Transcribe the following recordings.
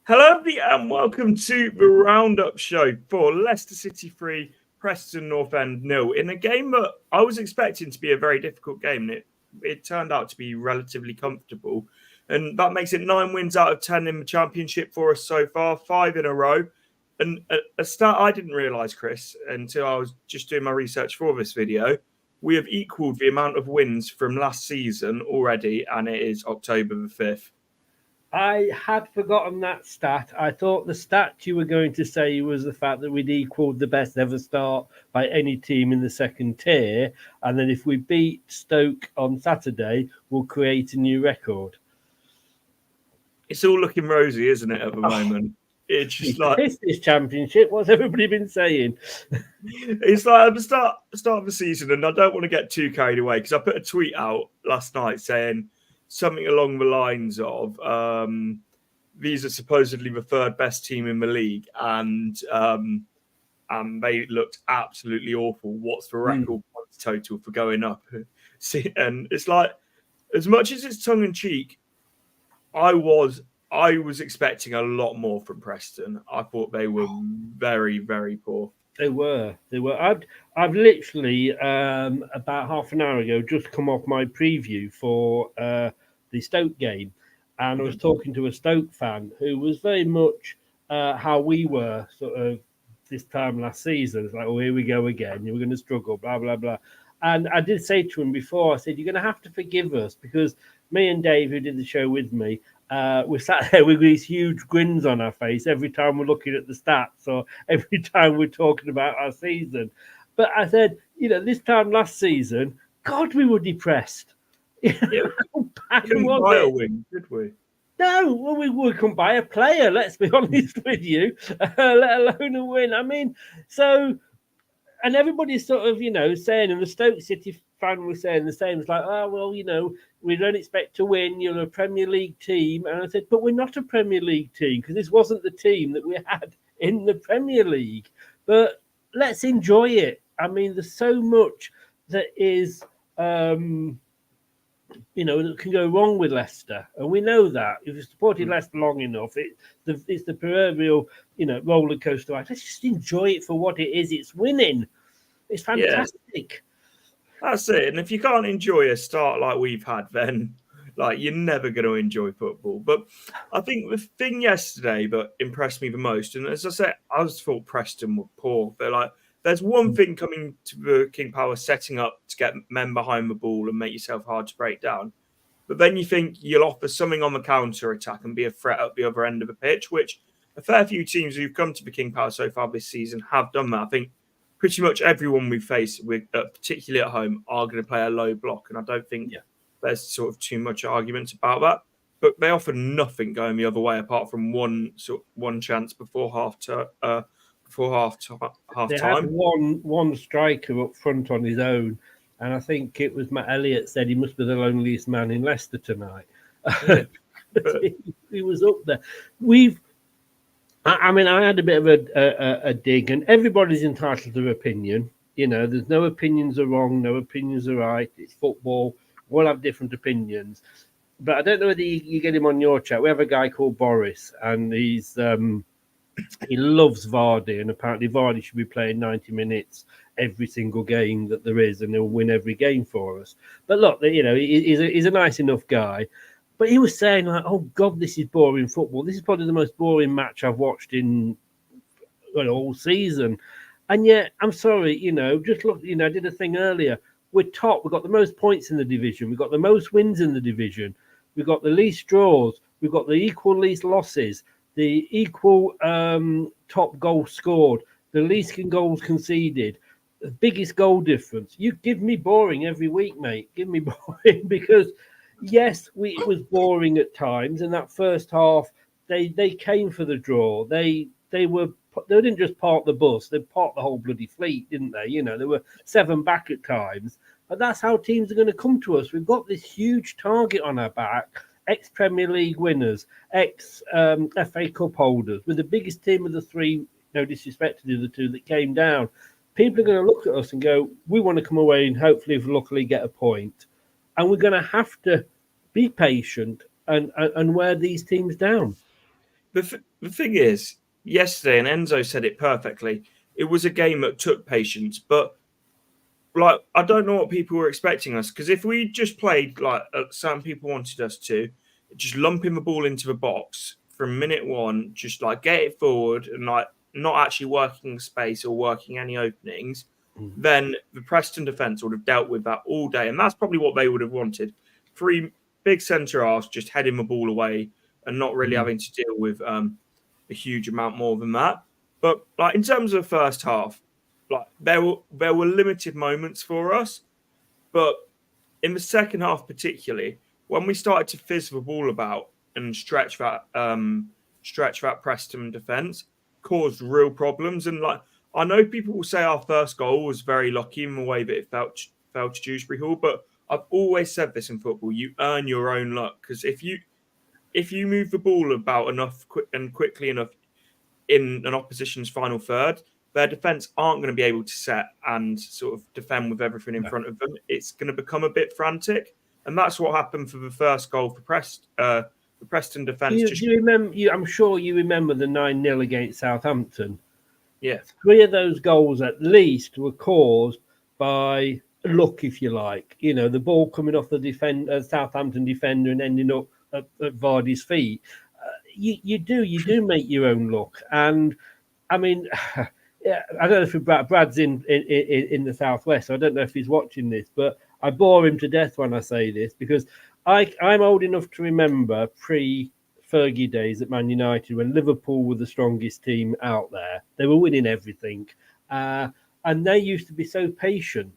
Hello, and welcome to the Roundup Show for Leicester City 3, Preston North End 0. In a game that I was expecting to be a very difficult game, and it turned out to be relatively comfortable. And that makes it 9 wins out of 10 in the Championship for us so far, 5 in a row. And a stat I didn't realise, Chris, until I was just doing my research for this video, we have equalled the amount of wins from last season already, and it is October the 5th. I had forgotten that stat. I thought the stat you were going to say was the fact that we'd equalled the best ever start by any team in the second tier, and then if we beat Stoke on Saturday, we'll create a new record. It's all looking rosy, isn't it, at the moment? It's just like this Championship. What's everybody been saying? It's like at the start of the season, and I don't want to get too carried away because I put a tweet out last night saying something along the lines of these are supposedly the third best team in the league, and they looked absolutely awful. What's the record points total for going up? See, and it's like, as much as it's tongue in cheek, I was expecting a lot more from Preston. I thought they were very, very poor. They were. I've literally about half an hour ago just come off my preview for the Stoke game, and I was talking to a Stoke fan who was very much how we were sort of this time last season. It's like, oh, here we go again. We're going to struggle, blah blah blah. And I did say to him before, I said, you're going to have to forgive us because me and Dave, who did the show with me, we sat there with these huge grins on our face every time we're looking at the stats or every time we're talking about our season. But I said, this time last season, God, we were depressed. How bad couldn't buy a win, did we? No, well, we couldn't buy a player, let's be honest with you, let alone a win. I mean, so, and everybody's sort of, saying, and the Stoke City fan was saying the same. It's like, oh, well, we don't expect to win. You're a Premier League team. And I said, but we're not a Premier League team because this wasn't the team that we had in the Premier League. But let's enjoy it. I mean, there's so much that is, that can go wrong with Leicester. And we know that. If you've supported Leicester long enough, it's the proverbial, roller coaster ride. Let's just enjoy it for what it is. It's winning. It's fantastic. Yeah. That's it. And if you can't enjoy a start like we've had, then you're never going to enjoy football. But I think the thing yesterday that impressed me the most, and as I said, I just thought Preston were poor. They're there's one thing coming to the King Power setting up to get men behind the ball and make yourself hard to break down. But then you think you'll offer something on the counter attack and be a threat at the other end of the pitch, which a fair few teams who've come to the King Power so far this season have done that. I think pretty much everyone we face, particularly at home, are going to play a low block. And I don't think there's sort of too much argument about that. But they offer nothing going the other way apart from one chance before half time. They had one striker up front on his own. And I think it was Matt Elliott said he must be the loneliest man in Leicester tonight. Yeah. he was up there. I had a bit of a dig, and everybody's entitled to their opinion. There's no opinions are wrong, no opinions are right. It's football. We'll have different opinions. But I don't know whether you get him on your chat. We have a guy called Boris, and he loves Vardy, and apparently Vardy should be playing 90 minutes every single game that there is, and he'll win every game for us. But look, he's a nice enough guy. But he was saying, oh, God, this is boring football. This is probably the most boring match I've watched in all season. And yet, I'm sorry, just look, I did a thing earlier. We're top. We've got the most points in the division. We've got the most wins in the division. We've got the least draws. We've got the equal least losses. The equal top goal scored. The least goals conceded. The biggest goal difference. You give me boring every week, mate. Give me boring because... Yes, it was boring at times. In that first half, they came for the draw. They didn't just park the bus; they parked the whole bloody fleet, didn't they? They were 7 back at times. But that's how teams are going to come to us. We've got this huge target on our back: ex-Premier League winners, ex-FA Cup holders. We're the biggest team of the three. No disrespect to the other two that came down. People are going to look at us and go, "We want to come away and hopefully, luckily, get a point." And we're going to have to be patient and wear these teams down. the thing is, yesterday, and Enzo said it perfectly, it was a game that took patience, but like I don't know what people were expecting us, because if we just played like some people wanted us to, just lumping the ball into the box from minute one, just like get it forward and like not actually working space or working any openings, then the Preston defence would have dealt with that all day, and that's probably what they would have wanted. 3 big centre halves just heading the ball away and not really having to deal with a huge amount more than that. But like in terms of the first half, like there were limited moments for us, but in the second half, particularly when we started to fizz the ball about and stretch that Preston defence, caused real problems. And like I know people will say our first goal was very lucky in the way that it fell to Dewsbury Hall, but I've always said this in football: you earn your own luck, because if you move the ball about enough quickly enough in an opposition's final third, their defence aren't going to be able to set and sort of defend with everything in front of them. It's going to become a bit frantic, and that's what happened for the first goal for the Preston defence. Do you remember? I'm sure you remember the 9-0 against Southampton. Yeah, 3 of those goals at least were caused by luck, if you like. You know, the ball coming off the Southampton defender and ending up at Vardy's feet. You do make your own luck, and I mean, yeah, I don't know if Brad's in the southwest. So I don't know if he's watching this, but I bore him to death when I say this, because I'm old enough to remember pre-Fergie days at Man United when Liverpool were the strongest team out there. They were winning everything, and they used to be so patient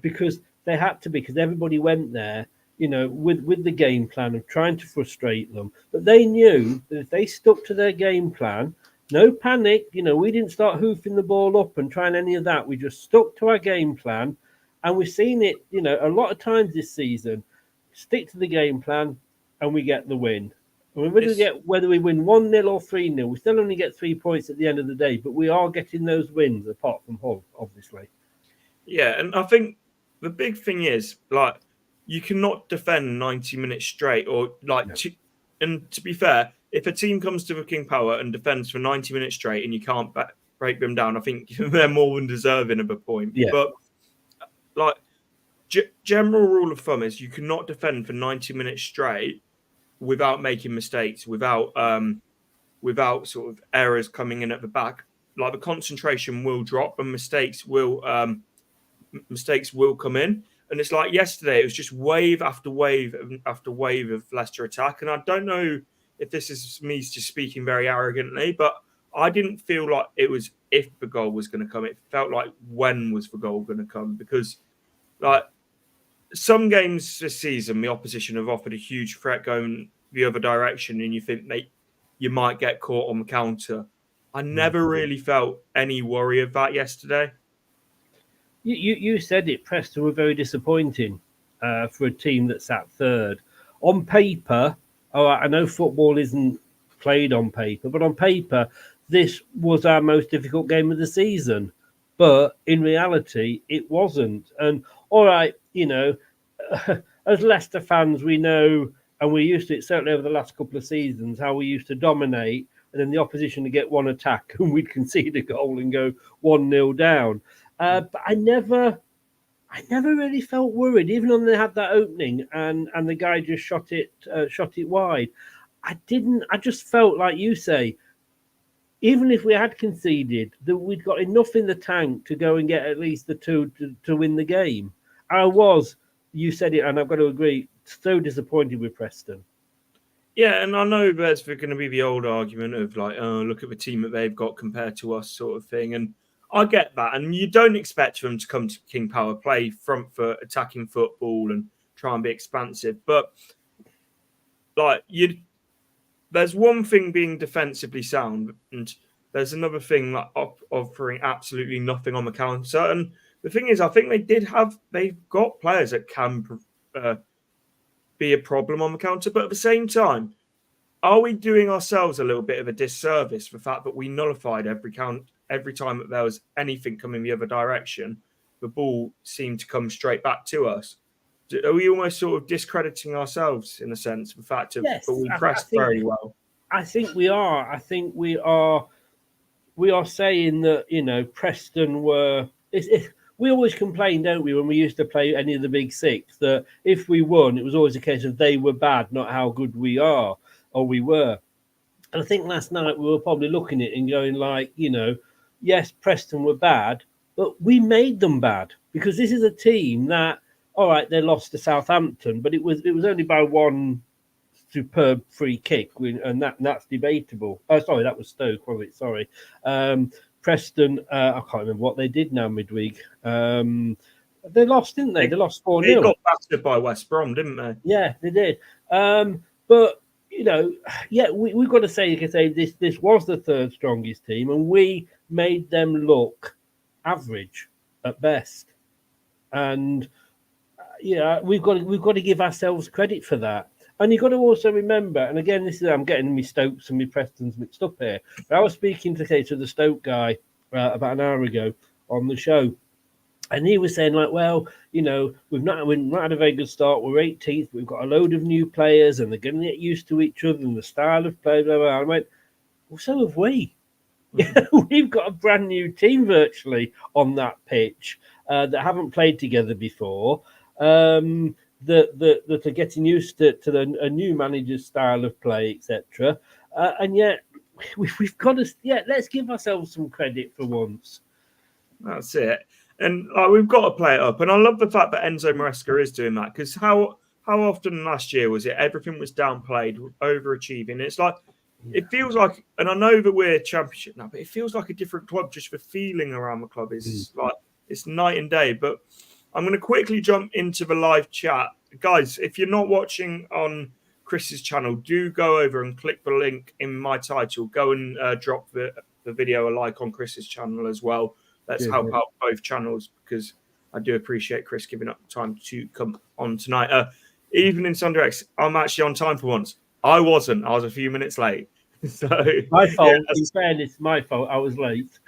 because they had to be, because everybody went there, you know, with the game plan of trying to frustrate them. But they knew that if they stuck to their game plan, no panic, you know, we didn't start hoofing the ball up and trying any of that. We just stuck to our game plan. And we've seen it, you know, a lot of times this season. Stick to the game plan and we get the win. I mean, whether we win 1-0 or 3-0, we still only get 3 points at the end of the day, but we are getting those wins apart from Hull, obviously. Yeah, and I think the big thing is, like, you cannot defend 90 minutes straight, or like, and to be fair, if a team comes to the King Power and defends for 90 minutes straight and you can't break them down, I think they're more than deserving of a point. Yeah. But like, general rule of thumb is you cannot defend for 90 minutes straight without making mistakes, without sort of errors coming in at the back. Like, the concentration will drop and mistakes will come in. And it's like yesterday, it was just wave after wave after wave of Leicester attack. And I don't know if this is me just speaking very arrogantly, but I didn't feel like it was if the goal was going to come. It felt like when was the goal going to come? Because like some games this season, the opposition have offered a huge threat going the other direction, and you think you might get caught on the counter. I never really felt any worry of that yesterday. You said it, Preston were very disappointing for a team that sat third. On paper, I know football isn't played on paper, but on paper, this was our most difficult game of the season. But in reality, it wasn't. And all right, you know, as Leicester fans, we know, and we're used to it, certainly over the last couple of seasons, how we used to dominate, and then the opposition to get one attack, and we'd concede a goal and go 1-0 down. But I never really felt worried, even when they had that opening and the guy just shot it wide. I just felt like you say, even if we had conceded, that we'd got enough in the tank to go and get at least the 2 to win the game. You said it, and I've got to agree, so disappointed with Preston. Yeah, and I know there's going to be the old argument of like, oh, look at the team that they've got compared to us, sort of thing. And I get that. And you don't expect them to come to King Power, play front foot, attacking football and try and be expansive. But like, there's one thing being defensively sound, and there's another thing like offering absolutely nothing on the counter. And the thing is, I think they've got players that can be a problem on the counter. But at the same time, are we doing ourselves a little bit of a disservice for the fact that we nullified every time that there was anything coming the other direction? The ball seemed to come straight back to us. Are we almost sort of discrediting ourselves in a sense, the fact of, yes, but we pressed very well? I think we are. I think we are. We are saying that Preston were. We always complain, don't we, when we used to play any of the big six, that if we won, it was always a case of they were bad, not how good we are or we were. And I think last night we were probably looking at it and going like, yes, Preston were bad, but we made them bad because this is a team that, all right, they lost to Southampton, but it was only by one superb free kick, and that's debatable. Oh, sorry, that was Stoke, wasn't it? Sorry. Preston, I can't remember what they did now midweek. They lost, didn't they? They lost 4-0. They got battered by West Brom, didn't they? Yeah, they did. But we've got to say, this was the third strongest team, and we made them look average at best. And we've got to give ourselves credit for that. And you've got to also remember, and again, I'm getting my Stokes and my Prestons mixed up here. But I was speaking to the Stoke guy about an hour ago on the show, and he was saying like, well, we've not had a very good start. We're 18th. We've got a load of new players, and they're going to get used to each other and the style of play. Blah, blah. I went, well, so have we. We've got a brand new team virtually on that pitch that haven't played together before. That are getting used to a new manager's style of play, etc. And yet we've got to let's give ourselves some credit for once. That's it. And we've got to play it up. And I love the fact that Enzo Maresca is doing that, because how often last year was it everything was downplayed, overachieving? It's like it feels like, and I know that we're championship now, but it feels like a different club. Just the feeling around the club is like it's night and day. But I'm going to quickly jump into the live chat. Guys, if you're not watching on Chris's channel, do go over and click the link in my title. Go and drop the video a like on Chris's channel as well. Let's help out both channels, because I do appreciate Chris giving up time to come on tonight. Evening Sunderex, I'm actually on time for once. I wasn't. I was a few minutes late. So my fault. Yeah, in fairness, my fault. I was late.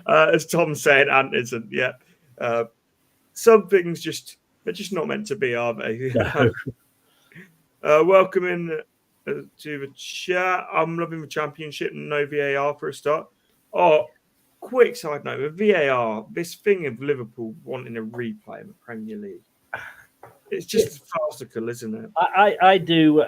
As Tom said, and isn't. Yeah. Some things they're just not meant to be, are they? No. Welcome in to the chat. I'm loving the championship. No VAR for a start. Oh, quick side note: with VAR, this thing of Liverpool wanting a replay in the Premier League, it's just farcical, isn't it? I do.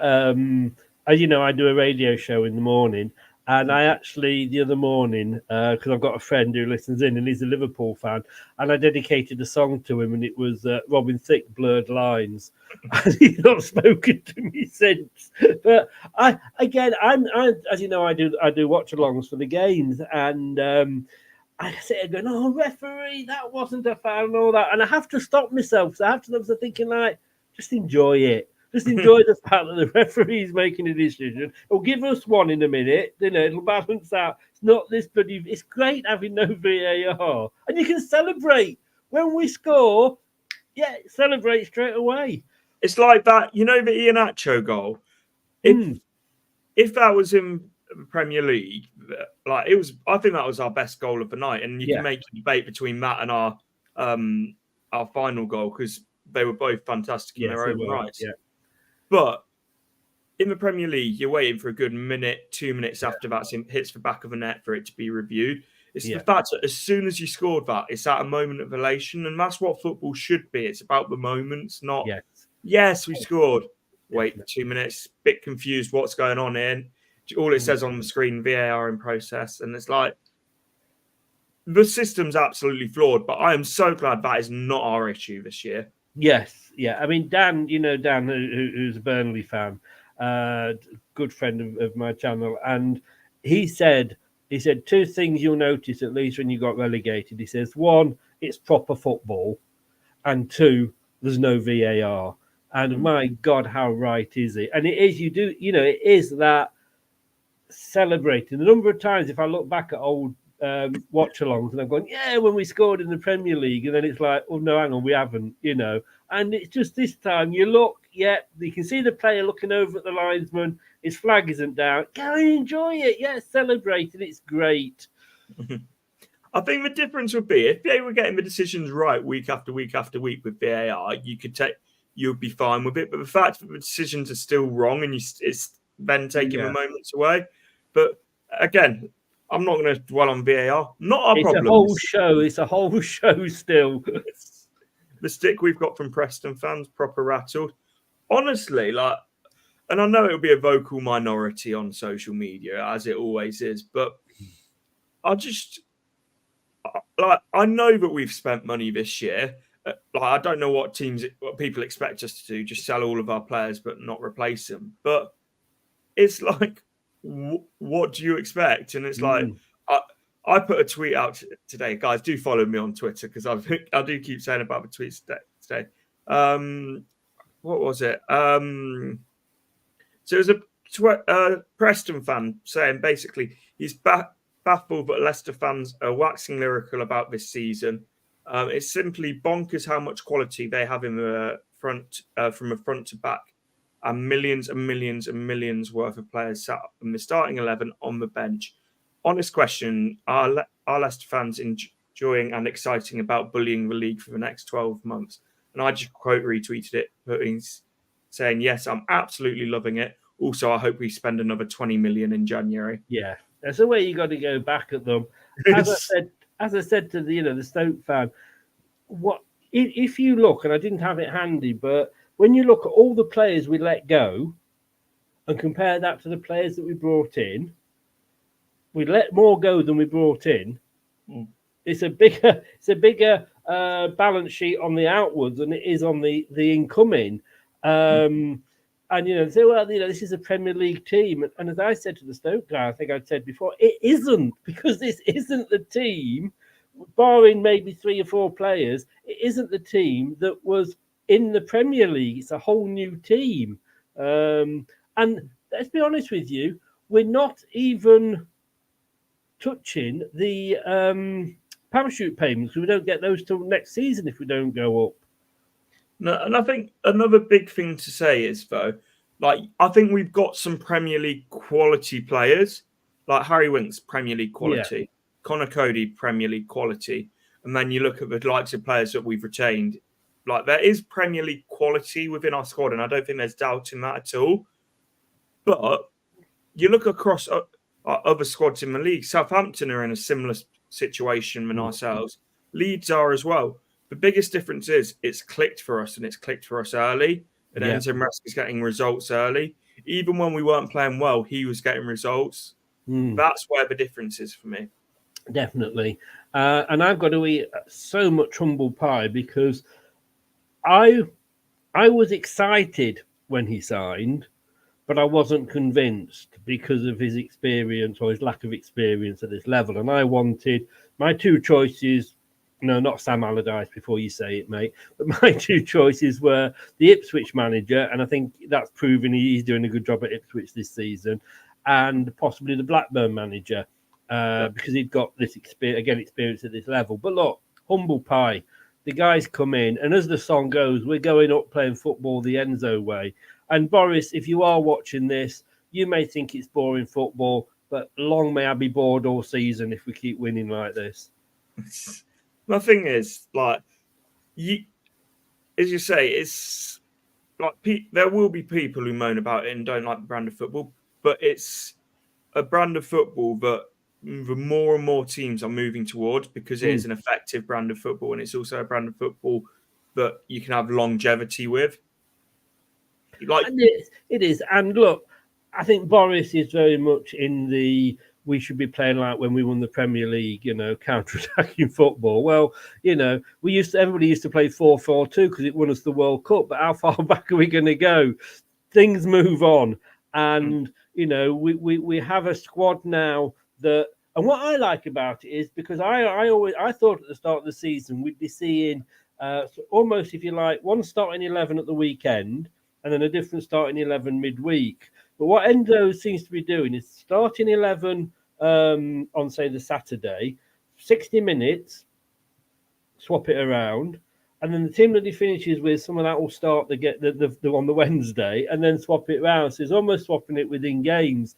As you know, I do a radio show in the morning. And I actually, the other morning, because I've got a friend who listens in and he's a Liverpool fan, and I dedicated a song to him, and it was Robin Thicke, Blurred Lines. And he's not spoken to me since. But I'm as you know, I do watch-alongs for the games, and I sit there going, "Oh, referee, that wasn't a foul," and all that, and I have to stop myself. So I have to start thinking like, just enjoy it. Just enjoy the fact that the referee's making a decision. He'll give us one in a minute. It'll balance out. It's not this bloody. It's great having no VAR, and you can celebrate when we score. Yeah, celebrate straight away. It's like that, the Iheanacho goal. If that was in the Premier League, like it was, I think that was our best goal of the night, and you can make a debate between that and our final goal, because they were both fantastic in their own rights. Yeah. But in the Premier League, you're waiting for a good minute, 2 minutes after that hits the back of the net for it to be reviewed. It's the fact that as soon as you scored that, it's at a moment of elation, and that's what football should be. It's about the moments, not, yes, we scored. Wait 2 minutes, bit confused what's going on here. All it says on the screen, VAR in process, and it's like, the system's absolutely flawed, but I am so glad that is not our issue this year. Yes, yeah. I mean, Dan, Dan, who's a Burnley fan, good friend of my channel, and he said two things you'll notice at least when you got relegated. He says, one, it's proper football, and two, there's no VAR. And my God, how right is he? And it is, it is that celebrating. The number of times, if I look back at old watch-alongs, and I'm going, yeah, when we scored in the Premier League, and then it's like, oh no, hang on, we haven't, and it's just this time you look, you can see the player looking over at the linesman, his flag isn't down, go and enjoy it, celebrate it, it's great. I think the difference would be if they were getting the decisions right week after week after week with VAR, you'd be fine with it, but the fact that the decisions are still wrong and then taking the moments away. But again, I'm not going to dwell on VAR. Not our problem. It's a whole show. It's a whole show still. The stick we've got from Preston fans, proper rattled. Honestly, like, and I know it'll be a vocal minority on social media, as it always is, but I know that we've spent money this year. I don't know what people expect us to do, just sell all of our players but not replace them. But it's like, what do you expect? And it's like, I put a tweet out today. Guys, do follow me on Twitter because I do keep saying about the tweets today. What was it? So it was a Preston fan saying basically he's baffled that Leicester fans are waxing lyrical about this season. It's simply bonkers how much quality they have in the front, from a front to back, and millions and millions and millions worth of players sat in the starting 11 on the bench. Honest question: Are Leicester fans enjoying and exciting about bullying the league for the next 12 months? And I just quote retweeted it, saying, "Yes, I'm absolutely loving it. Also, I hope we spend another 20 million in January." Yeah, that's the way you got to go back at them. As I said to the Stoke fan, what if you look, and I didn't have it handy, but when you look at all the players we let go and compare that to the players that we brought in, we let more go than we brought in. It's a bigger balance sheet on the outwards than it is on the incoming. And say, well, this is a Premier League team, and as I said to the Stoke guy, I think I'd said before, it isn't, because this isn't the team, barring maybe 3 or 4 players. It isn't the team that was in the Premier League. It's a whole new team, and let's be honest with you, we're not even touching the parachute payments. We don't get those till next season if we don't go up. No, and I think another big thing to say is, though, like, I think we've got some Premier League quality players, like Harry Winks, Premier League quality, yeah. Connor Cody, Premier League quality, and then you look at the likes of players that we've retained. Like, there is Premier League quality within our squad, and I don't think there's doubt in that at all. But you look across other squads in the league. Southampton are in a similar situation than ourselves. Leeds are as well. The biggest difference is it's clicked for us, and it's clicked for us early. And Enzo Maresca's getting results early. Even when we weren't playing well, he was getting results. That's where the difference is for me. Definitely. And I've got to eat so much humble pie because I was excited when he signed, but I wasn't convinced because of his experience or his lack of experience at this level. And I wanted my 2 choices. No, not Sam Allardyce before you say it, mate. But my 2 choices were the Ipswich manager, and I think that's proven he's doing a good job at Ipswich this season, and possibly the Blackburn manager, because he'd got this experience at this level. But look, humble pie. The guys come in, and as the song goes, we're going up playing football the Enzo way. And Boris, if you are watching this, you may think it's boring football, but long may I be bored all season if we keep winning like this. My thing is, like, as you say, it's like there will be people who moan about it and don't like the brand of football, but it's a brand of football that the more and more teams are moving towards, because it is an effective brand of football, and it's also a brand of football that you can have longevity with. Like, and it is. And look, I think Boris is very much in the we should be playing like when we won the Premier League, counter-attacking football. Well, everybody used to play 4-4-2 because it won us the World Cup. But how far back are we going to go? Things move on, and we have a squad now that. And what I like about it is because I thought at the start of the season we'd be seeing almost, if you like, one starting 11 at the weekend and then a different starting 11 midweek. But what Enzo seems to be doing is starting 11 on, say, the Saturday, 60 minutes, swap it around, and then the team that he finishes with, some of that will start the on the Wednesday, and then swap it around. So he's almost swapping it within games.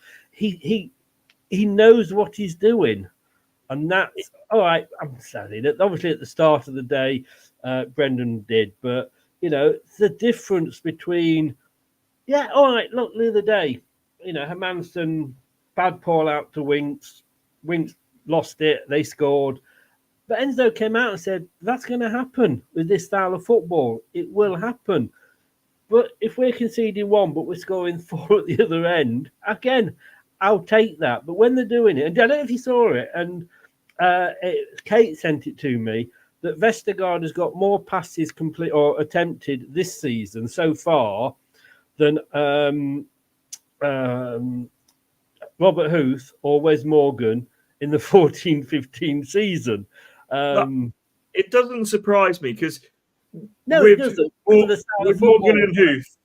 He knows what he's doing, and that's all right. I'm sorry that obviously at the start of the day, Brendan did, but the difference between. Yeah, all right. Look, the other day, Hermansen, bad ball out to Winks. Winks lost it. They scored. But Enzo came out and said, that's going to happen with this style of football. It will happen. But if we're conceding 1, but we're scoring 4 at the other end, again, I'll take that. But when they're doing it, and I don't know if you saw it, and Kate sent it to me, that Vestergaard has got more passes complete or attempted this season so far than Robert Huth or Wes Morgan in the 14-15 season. It doesn't surprise me because it doesn't. With Morgan and Huth,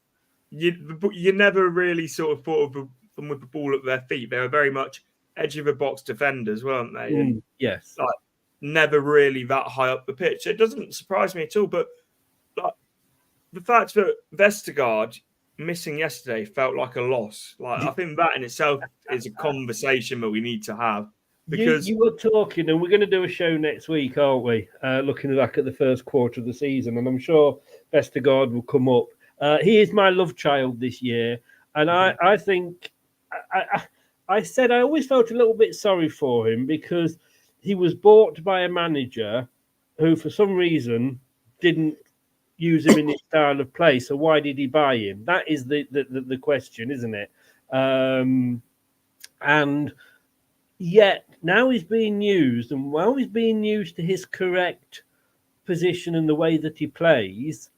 you never really sort of thought of them with the ball at their feet. They were very much edge of the box defenders, weren't they? Yes. Like, never really that high up the pitch. It doesn't surprise me at all. But like, the fact that Vestergaard missing yesterday felt like a loss. Like, I think that in itself is a conversation that we need to have. Because you were talking, and we're going to do a show next week, aren't we? Looking back at the first quarter of the season, and I'm sure Vestergaard will come up. He is my love child this year, and I think I said I always felt a little bit sorry for him because he was bought by a manager who, for some reason, didn't use him in his style of play. So why did he buy him? That is the question, isn't it? And yet now he's being used, and while he's being used to his correct position and the way that he plays,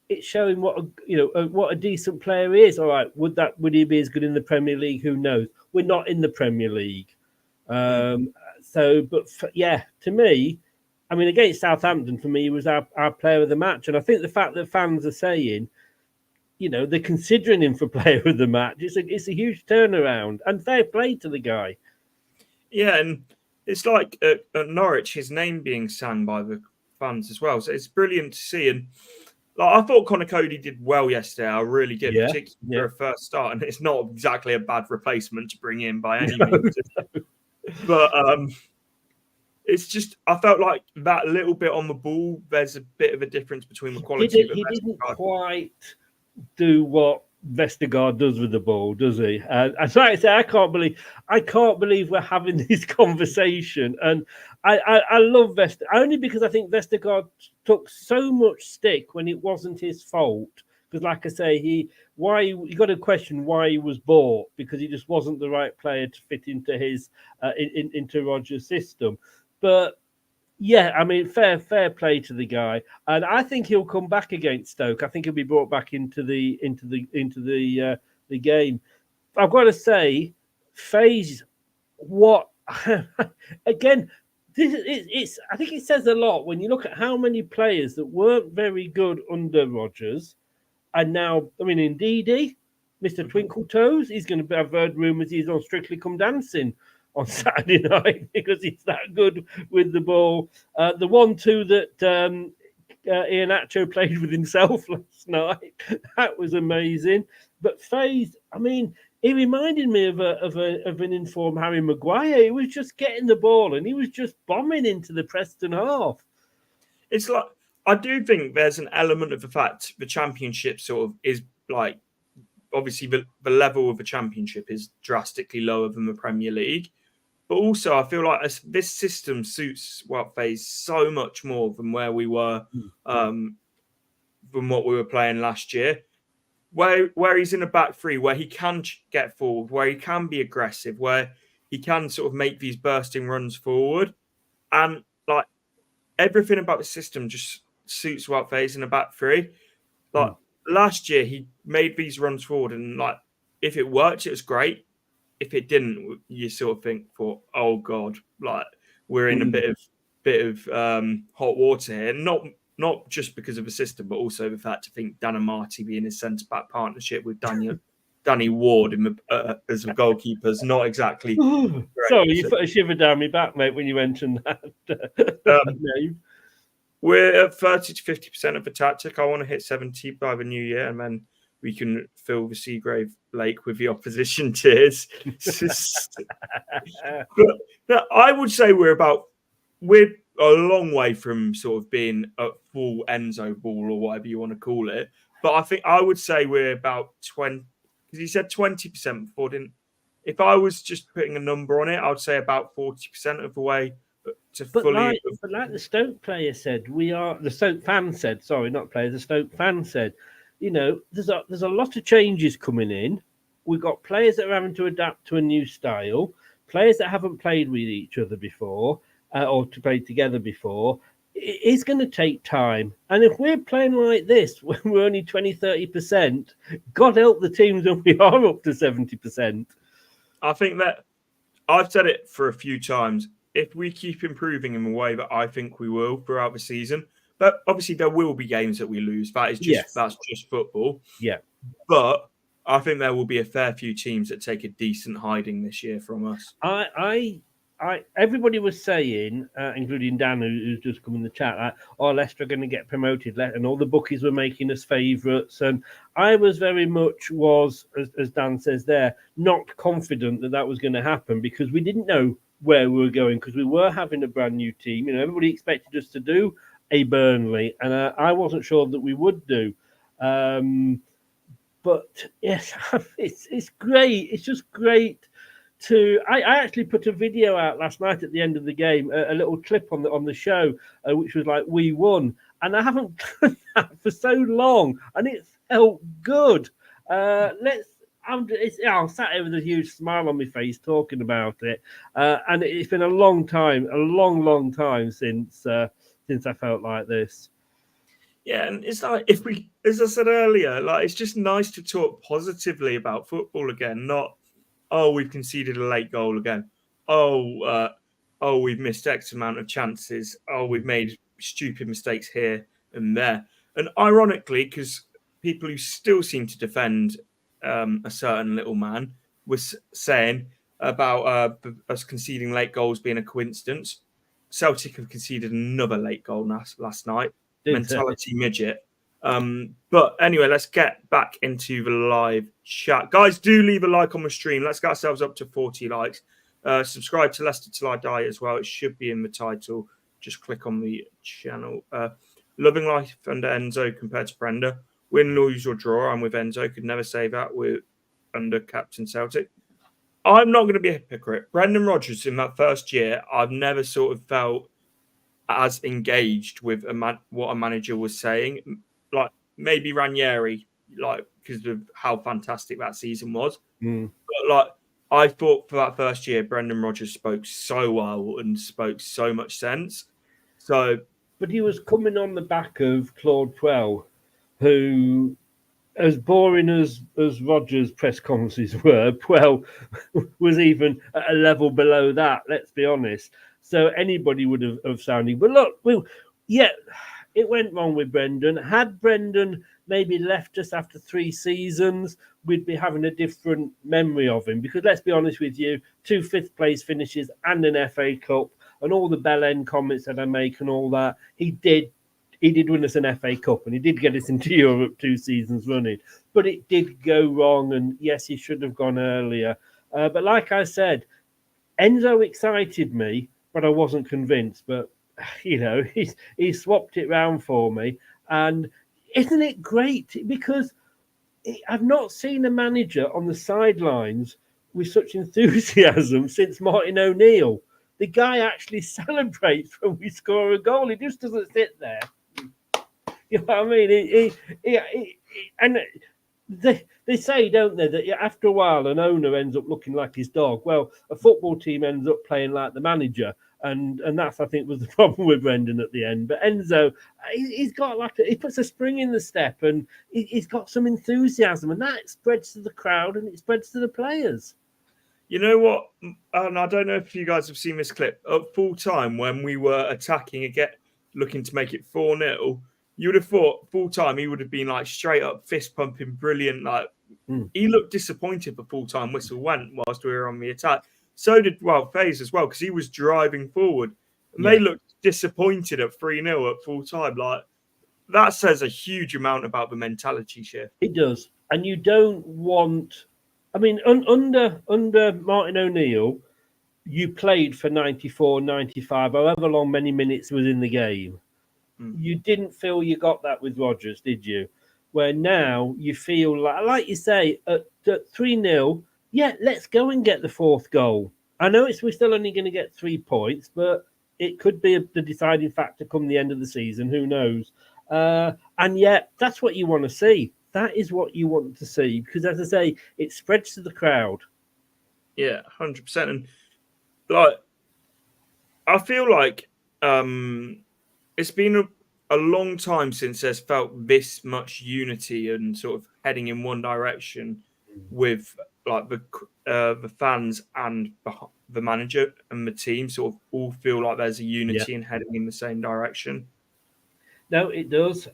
it's showing what a decent player he is. All right, would he be as good in the Premier League? Who knows? We're not in the Premier League, to me, I mean, against Southampton, for me, he was our player of the match, and I think the fact that fans are saying, they're considering him for player of the match, it's a huge turnaround, and fair play to the guy. Yeah, and it's like at Norwich, his name being sang by the fans as well. So it's brilliant to see. And like, I thought Conor Cody did well yesterday. I really did, particularly for a first start. And it's not exactly a bad replacement to bring in by any means. But it's just, I felt like that little bit on the ball, there's a bit of a difference between the quality. He didn't quite do what Vestergaard does with the ball, does he? And like I say, I can't believe we're having this conversation. And I love Vestergaard only because I think Vestergaard took so much stick when it wasn't his fault. Because, like I say, you got to question why he was bought, because he just wasn't the right player to fit into his into Rodgers' system. But yeah, I mean, fair play to the guy, and I think he'll come back against Stoke. I think he'll be brought back into the game. I've got to say, FaZe, what again? I think it says a lot when you look at how many players that weren't very good under Rodgers, and now, I mean, in DD, Mr. Twinkle Toes, he's going to have heard rumours he's on Strictly Come Dancing on Saturday night because he's that good with the ball. The 1-2 that Iheanacho played with himself last night, that was amazing. But FaZe, I mean, he reminded me of an informed Harry Maguire. He was just getting the ball and he was just bombing into the Preston half. It's like, I do think there's an element of the fact the Championship sort of is like, obviously the level of the Championship is drastically lower than the Premier League. But also, I feel like this system suits FaZe so much more than where we were, than what we were playing last year. Where he's in a back three, where he can get forward, where he can be aggressive, where he can sort of make these bursting runs forward. And like everything about the system just suits FaZe in a back three. Like last year, he made these runs forward, and like if it worked, it was great. If it didn't, you sort of think, oh God, like we're in a bit of hot water here. Not just because of the system, but also the fact to think Dan and Marty being his centre back partnership with Danny Ward as a goalkeeper is not exactly. Sorry, you put a shiver down my back, mate, when you mentioned that name. We're at 30 to 50% of the tactic. I want to hit 70 by the new year, and then we can fill the Seagrave Lake with the opposition tiers. But I would say we're a long way from sort of being a full Enzo ball or whatever you want to call it. But I would say we're about Because he said 20% before, didn't? If I was just putting a number on it, I'd say about 40% of the way to fully. But like the Stoke player said, the Stoke fan said, sorry, not player, the Stoke fan said, there's a lot of changes coming in. We've got players that are having to adapt to a new style, players that haven't played with each other before or to play together before. It's going to take time. And if we're playing like this when we're only 20-30%, God help the teams when we are up to 70%. I think that I've said it for a few times. If we keep improving in the way that I think we will throughout the season, but obviously there will be games that we lose. That's just football. Yeah. But I think there will be a fair few teams that take a decent hiding this year from us. Everybody was saying, including Dan, who's just come in the chat, that Leicester are going to get promoted, and all the bookies were making us favourites. And I was very much as Dan says there, not confident that was going to happen because we didn't know where we were going because we were having a brand new team. Everybody expected us to do a Burnley, and I wasn't sure that we would do. But yes, it's great. It's just great. I actually put a video out last night at the end of the game, a little clip on the show, which was like we won, and I haven't done that for so long, and it felt good. I'm sat here with a huge smile on my face talking about it, and it's been a long long time since I felt like this. Yeah, and it's like as I said earlier, like it's just nice to talk positively about football again, not. Oh, we've conceded a late goal again. We've missed X amount of chances. Oh, we've made stupid mistakes here and there. And ironically, because people who still seem to defend a certain little man was saying about us conceding late goals being a coincidence. Celtic have conceded another late goal last night. Mentality midget. But anyway, let's get back into the live chat. Guys, do leave a like on the stream. Let's get ourselves up to 40 likes. Subscribe to Leicester Till I Die as well. It should be in the title. Just click on the channel. Loving life under Enzo compared to Brenda. Win, lose, or draw. I'm with Enzo. Could never say that. We're under Captain Celtic. I'm not going to be a hypocrite. Brendan Rodgers in that first year, I've never sort of felt as engaged with what a manager was saying. Like maybe Ranieri, like because of how fantastic that season was. But like I thought for that first year, Brendan Rodgers spoke so well and spoke so much sense. But he was coming on the back of Claude Puel, who, as boring as Rodgers' press conferences were, Puel was even at a level below that. Let's be honest. So anybody would have sounded. But look, it went wrong with Brendan. Had Brendan maybe left us after 3 seasons, we'd be having a different memory of him. Because let's be honest with you, 2 fifth-place finishes and an FA Cup and all the bell end comments that I make and all that, he did win us an FA Cup and he did get us into Europe 2 seasons running. But it did go wrong, and yes, he should have gone earlier. But like I said, Enzo excited me, but I wasn't convinced. But he swapped it round for me, and isn't it great? Because I've not seen a manager on the sidelines with such enthusiasm since Martin O'Neill. The guy actually celebrates when we score a goal. He just doesn't sit there. You know what I mean? And they say, don't they, that after a while an owner ends up looking like his dog. Well, a football team ends up playing like the manager. And that's, I think, was the problem with Brendan at the end. But Enzo, he's got he puts a spring in the step, and he's got some enthusiasm, and that spreads to the crowd and it spreads to the players. You know what? And I don't know if you guys have seen this clip. At full time, when we were attacking again, looking to make it 4-0, you would have thought full time he would have been like straight up fist pumping, brilliant. Like he looked disappointed the full time whistle went whilst we were on the attack. So did FaZe as well, because he was driving forward. And they looked disappointed at 3-0 at full time. Like that says a huge amount about the mentality shift. It does. And you don't want, I mean, under Martin O'Neill, you played for 94, 95, however long many minutes was in the game. You didn't feel you got that with Rodgers, did you? where now you feel like you say, at 3-0, yeah, let's go and get the fourth goal. I know we're still only going to get 3 points, but it could be the deciding factor come the end of the season. Who knows? And yet, that's what you want to see. That is what you want to see because, as I say, it spreads to the crowd. Yeah, 100%. And like, I feel like it's been a long time since there's felt this much unity and sort of heading in one direction with like the fans and the manager and the team sort of all feel like there's a unity and heading in the same direction. No, it does.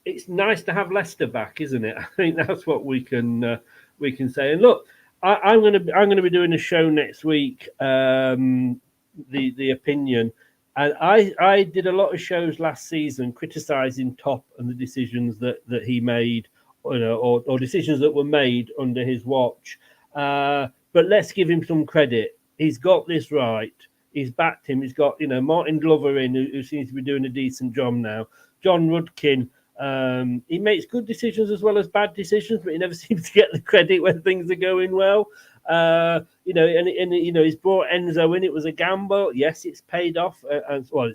It's nice to have Leicester back, isn't it? I think that's what we can say. And look, I'm going to be doing a show next week. The opinion, and I did a lot of shows last season criticising Top and the decisions that he made, or decisions that were made under his watch. But let's give him some credit. He's got this right. He's backed him. He's got, Martin Glover in, who seems to be doing a decent job now. John Rudkin, he makes good decisions as well as bad decisions, but he never seems to get the credit when things are going well. He's brought Enzo in. It was a gamble. Yes, it's paid off.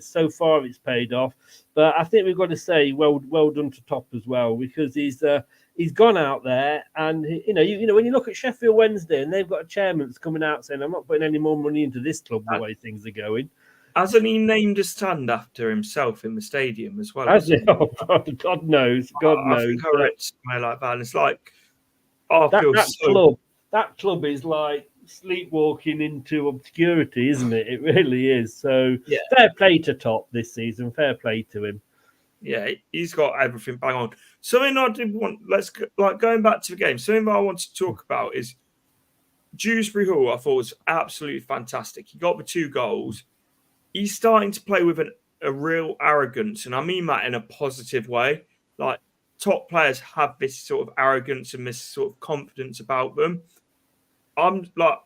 So far it's paid off. But I think we've got to say well done to Top as well because he's gone out there and when you look at Sheffield Wednesday and they've got a chairman that's coming out saying I'm not putting any more money into this club the way things are going. Hasn't he named a stand after himself in the stadium as well? Oh, God knows. I think I read somewhere like that. And it's like, that club is like sleepwalking into obscurity, isn't it? It really is. So fair play to Top this season. Fair play to him. Yeah, he's got everything bang on. Something I did want, going back to the game, something that I want to talk about is Dewsbury Hall, I thought was absolutely fantastic. He got the 2 goals. He's starting to play with a real arrogance, and I mean that in a positive way. Like, top players have this sort of arrogance and this sort of confidence about them. I'm like,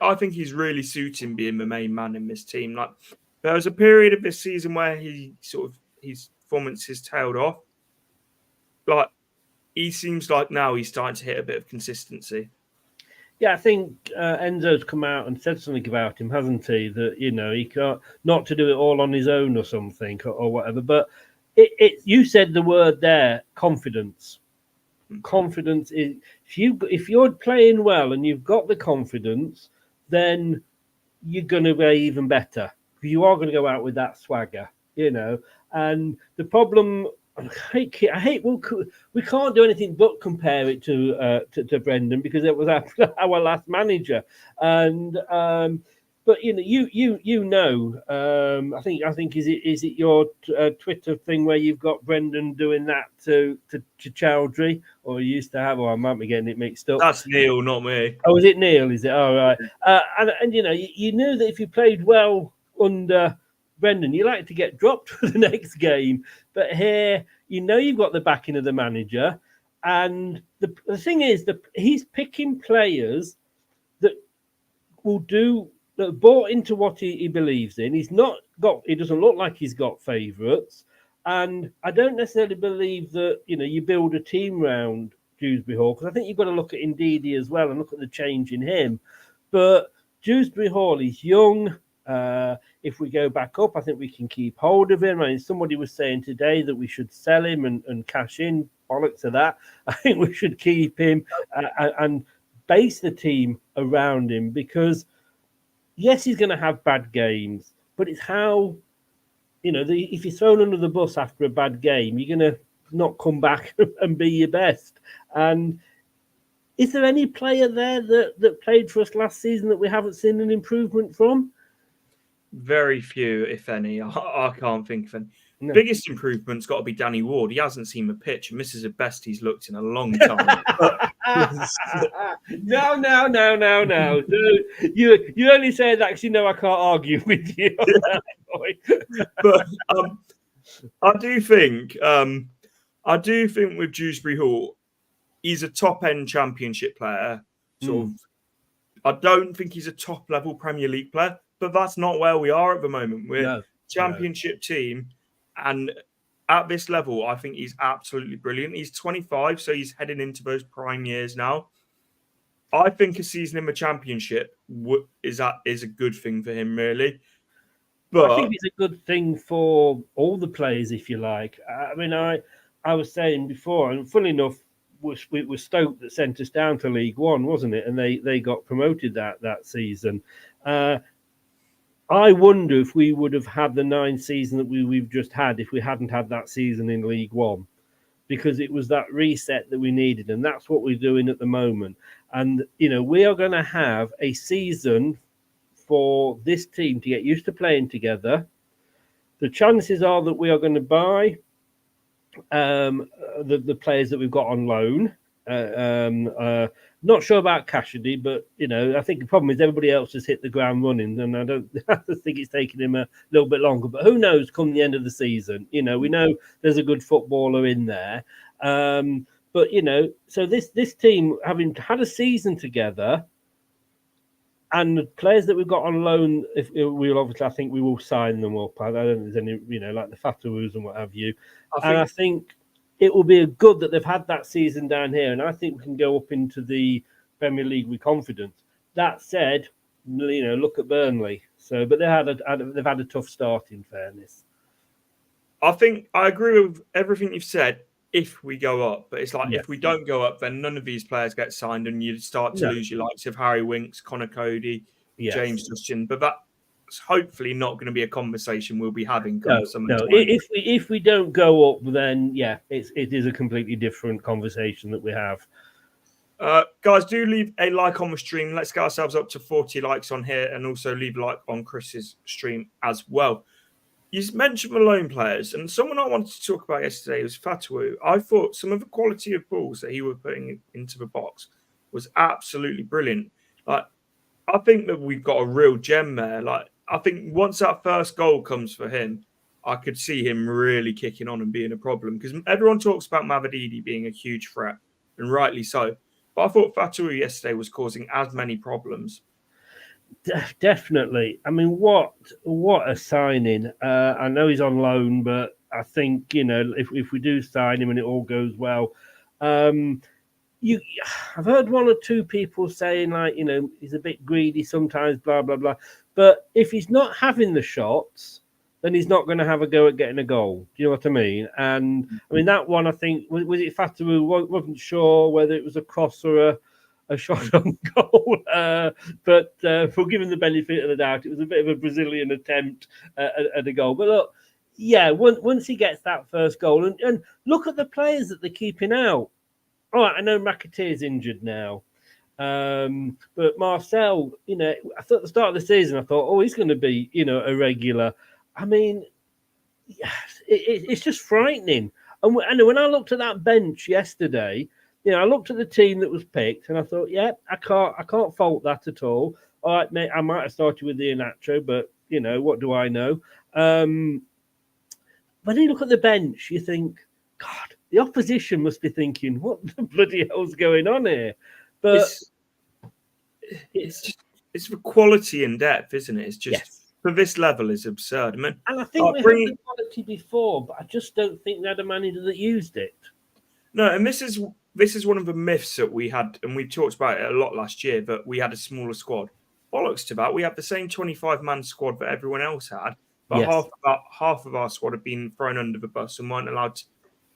I think he's really suiting being the main man in this team. Like, there was a period of this season where his performances tailed off. Like, he seems like now he's starting to hit a bit of consistency. Yeah, I think Enzo's come out and said something about him, hasn't he? That he can't not to do it all on his own or something or whatever. But you said the word there, confidence. Confidence is if you're playing well and you've got the confidence, then you're going to be even better. You are going to go out with that swagger, And the problem, I hate. We can't do anything but compare it to Brendan because it was our last manager, and but I think is it your Twitter thing where you've got Brendan doing that to Chowdhury, or you used to have, or I might be getting it mixed up. That's Neil, not me. Oh, is it Neil? Is it? All right. And you knew that if you played well under Brendan, you like to get dropped for the next game, but here you've got the backing of the manager, and the thing is that he's picking players that will do that, bought into what he believes in. He doesn't look like he's got favourites, and I don't necessarily believe that you build a team round Dewsbury Hall because I think you've got to look at Ndidi as well and look at the change in him. But Dewsbury Hall is young. If we go back up, I think we can keep hold of him. I mean, somebody was saying today that we should sell him and cash in. Bollocks to that. I think we should keep him and base the team around him because, yes, he's going to have bad games, but it's how, if you're thrown under the bus after a bad game, you're going to not come back and be your best. And is there any player there that played for us last season that we haven't seen an improvement from? Very few, if any. I can't think of any. No. Biggest improvement's got to be Danny Ward. He hasn't seen the pitch, and this is the best he's looked in a long time. No. You only say that because I can't argue with you. But I do think with Dewsbury Hall, he's a top-end championship player. I don't think he's a top-level Premier League player. But that's not where we are at the moment. We're a championship team, and at this level, I think he's absolutely brilliant. He's 25, so he's heading into those prime years now. I think a season in the Championship is a good thing for him, really. But I think it's a good thing for all the players, if you like. I mean, I was saying before, and funnily enough, it was Stoke that sent us down to League One, wasn't it? And they got promoted that season. I wonder if we would have had the 9 season that we've just had if we hadn't had that season in League One, because it was that reset that we needed, and that's what we're doing at the moment. And we are going to have a season for this team to get used to playing together. The chances are that we are going to buy the players that we've got on loan. Not sure about Cassidy, but I think the problem is everybody else has hit the ground running, and I don't think it's taken him a little bit longer. But who knows? Come the end of the season, we know there's a good footballer in there. But so this team, having had a season together, and the players that we've got on loan, if we'll obviously, I think we will sign them up. I don't think there's any, like the Fataroos and what have you. I think it will be good that they've had that season down here, and I think we can go up into the Premier League with confidence. That said, look at Burnley. So, but they've had a tough start, in fairness. I think I agree with everything you've said. If we go up, but it's like if we don't go up, then none of these players get signed, and you start to lose your likes of Harry Winks, Connor Cody, James Justin. But that's hopefully not going to be a conversation we'll be having. No. If we don't go up, then it is a completely different conversation that we have. Guys, do leave a like on the stream. Let's get ourselves up to 40 likes on here, and also leave a like on Chris's stream as well. You mentioned the loan players, and someone I wanted to talk about yesterday was Fatawu. I thought some of the quality of balls that he was putting into the box was absolutely brilliant. Like, I think that we've got a real gem there. Like, I think once that first goal comes for him, I could see him really kicking on and being a problem, because everyone talks about Mavididi being a huge threat, and rightly so. But I thought Fatawu yesterday was causing as many problems. Definitely. I mean, what a signing. I know he's on loan, but I think, if we do sign him and it all goes well, I've heard one or two people saying, like, he's a bit greedy sometimes, blah, blah, blah. But if he's not having the shots, then he's not going to have a go at getting a goal. Do you know what I mean? And I mean, that one, I think, was it Fatawu? Wasn't sure whether it was a cross or a shot on goal, but for giving the benefit of the doubt, it was a bit of a Brazilian attempt at a goal. But look, once he gets that first goal, and look at the players that they're keeping out. All right, I know McAtee is injured now, but Marcel, I thought at the start of the season, I thought, oh, he's going to be, a regular. I mean, it's just frightening. And when I looked at that bench yesterday, I looked at the team that was picked, and I thought, I can't fault that at all. All right, mate, I might have started with Iheanacho, but what do I know? When you look at the bench, you think, God, the opposition must be thinking, what the bloody hell's going on here? But it's the quality and depth, isn't it? It's just for this level is absurd. I mean, and I think we had the quality before, but I just don't think we had a manager that used it. No, and this is one of the myths that we had, and we talked about it a lot last year, that we had a smaller squad. Bollocks to that. We had the same 25-man squad that everyone else had, but half of our squad had been thrown under the bus and weren't allowed